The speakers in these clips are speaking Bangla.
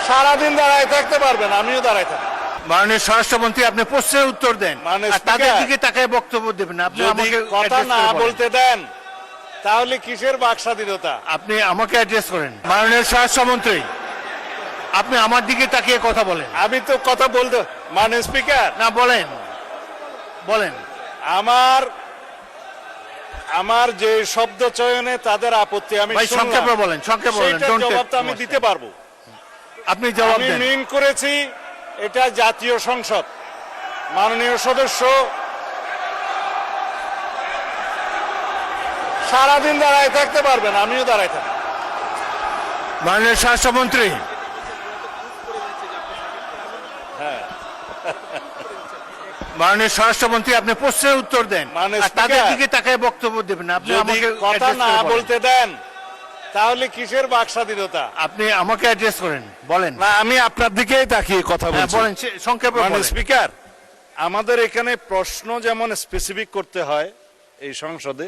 সারাদিন দাঁড়ায় থাকতে পারবেন, আমিও দাঁড়ায় থাকি। মাননীয় স্বরাষ্ট্রমন্ত্রী, আপনি প্রশ্নের উত্তর দেন, মাননীয় আর তাদের স্পিকার, দিকে তাকায় বক্তব্য দেবেন। আপনি যদি আমাকে কথা address না করে বলেন। বলতে দেন তাহলে কিসের বাক স্বাধীনতা? আপনি আমাকে অ্যাড্রেস করেন। মাননীয় স্বরাষ্ট্রমন্ত্রী, আপনি আমার দিকে তাকিয়ে কথা বলেন। আমি তো কথা বলতে, মাননীয় স্পিকার, না, বলেন বলেন। আমার যে শব্দ চয়নে তাদের আপত্তি আমি ভাই, সংক্ষেপে বলেন, সংক্ষেপে বলেন। সেইটার Don't take জবাব তো too আমি much দিতে time. পারবো। আপনি জবাব আমি দেন। মিন করেছি এটা জাতীয় সংসদ। মাননীয় সদস্য সারাদিন দাঁড়ায় থাকতে পারবেন, আমিও দাঁড়ায় থাকি। মাননীয় স্বরাষ্ট্রমন্ত্রী, মাননীয় স্বরাষ্ট্রমন্ত্রী, আপনি প্রশ্নের উত্তর দেন, মাননীয় আর তাদের স্পিকার, দিকে তাকায় বক্তব্য দেবেন। আপনি যদি আমাকে কথা address না করে বলেন। বলতে দেন তাহলে কিসের বাক স্বাধীনতা? আপনি আমাকে অ্যাড্রেস করেন, বলেন। না, আমি আপনার দিকেই তাকিয়ে কথা হ্যাঁ, বলছি। বলেন, সংক্ষেপে মাননীয় বলেন। স্পিকার, আমাদের এখানে প্রশ্ন যেমন স্পেসিফিক করতে হয় এই সংসদে,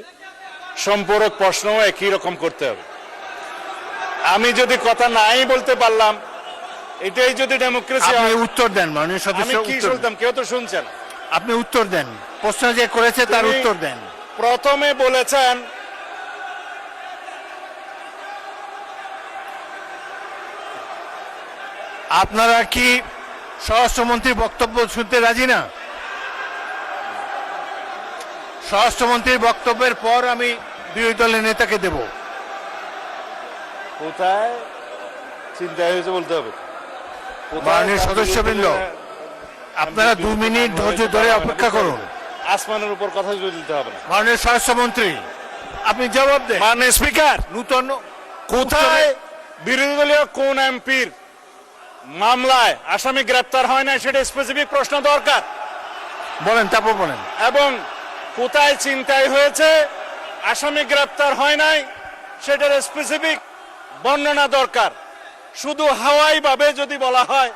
সম্পূরক প্রশ্নও একই রকম করতে হবে। আমি যদি কথা নাই বলতে পারলাম, এটাই যদি ডেমোক্রেসি আপনি হয়, উত্তর দেন। মাননীয় আমি সদস্য, কি উত্তর দেন। শুনতাম? কেউ তো শুনছেন। আপনি উত্তর দেন, প্রশ্ন যে করেছে তার তিনি উত্তর দেন। প্রথমে বলেছেন আপনারা কি স্বরাষ্ট্রমন্ত্রীর বক্তব্য শুনতে রাজি না? স্বরাষ্ট্রমন্ত্রীর বক্তব্যের পর আমি বিরোধী দলের নেতাকে দেব। কোথায় চিন্তা হয়েছে বলতে হবে। মাননীয় সদস্যবৃন্দ, আপনারা 2 মিনিট ধৈর্য ধরে অপেক্ষা করুন। আসমানের উপর কথা জুড়ে দিতে হবে না। মাননীয় স্বরাষ্ট্রমন্ত্রী, আপনি জবাব দেন। মাননীয় স্পিকার, নূতন কোথায় বিরোধী দলীয় কোন এমপির মামলায় আসামি গ্রেপ্তার হয় না সেটা স্পেসিফিক প্রশ্ন দরকার। বলেন, তারপর বলেন। এবং কোথায় ছিনতাই হয়েছে আসামি গ্রেপ্তার হয় নাই সেটার স্পেসিফিক বর্ণনা দরকার। শুধু হাওয়াই ভাবে যদি বলা হয়,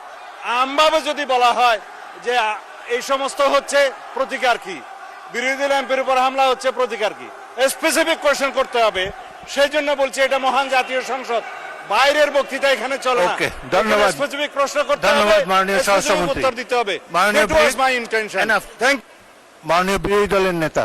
আমভাবে যদি বলা হয় যে এই সমস্ত হচ্ছে, প্রতিকার কি? বিরোধী দল এমপির উপর হামলা হচ্ছে, প্রতিকার কি? স্পেসিফিক কোয়েশ্চেন করতে হবে। সেই জন্য বলছি এটা মহান জাতীয় সংসদ, বাইরের বক্তৃতা এখানে চলে না। ওকে, ধন্যবাদ। স্পেসিফিক প্রশ্ন করতে হবে, ধন্যবাদ মাননীয় specific স্বরাষ্ট্রমন্ত্রী। উত্তর দিতে হবে। মাননীয় That was my intention. Enough. Thank মাননীয় বিরোধী দলের নেতা।